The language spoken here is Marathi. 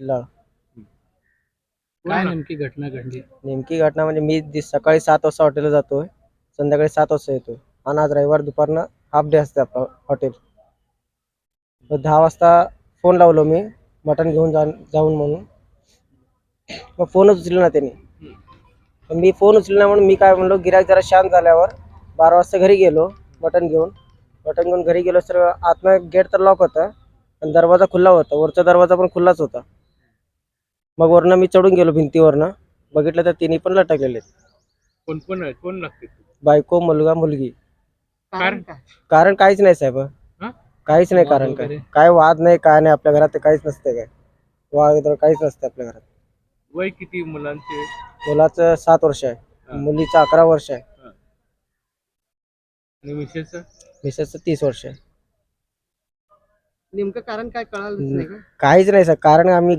ला काय नेमकी घटना घडली? नेमकी घटना म्हणजे मी सकाळी 7 वाजता हॉटेलला जातोय, संध्याकाळी 7 वाजता येतोय आणि आज रविवार दुपारनं हाफ डे असते आपलं हॉटेल. 10 वाजता फोन लावलो मी मटण घेऊन जाऊन म्हणून, मग फोनच उचलला ना त्यांनी. मग मी फोन उचलला म्हणून मी काय म्हणलो, गिऱ्हाईक जरा शांत झाल्यावर 12 वाजता घरी गेलो मटण घेऊन घरी गेलो तर आतनं गेट तर लॉक होता आणि दरवाजा खुला होता, वरचा दरवाजा पण खुलाच होता. मग वरनं मी चढून गेलो भिंतीवरनं, बघितलं तर तिन्ही पण लटकलेले आहेत. कोण कोण आहे? कोण लागते? बायको, मुलगा, मुलगी. कारण काय? कारण काहीच नाही साहेब, हा? काहीच नाही वाद कारण. काय वगैरे? काय वाद नाही, काय नाही आपल्या घरात, काहीच नसते. काय वाद वगैरे काहीच नसते आपल्या घरात. वय किती मुलांचे? मुलाचं 7 वर्ष आहे, हा. मुलीचं 11 वर्ष आहे, हा. आणि मिसेसचं? मिसेसचं 30 वर्ष आहे. नेमकं कारण काय कळालंच नाही का? काहीच नाही सर कारण. आम्ही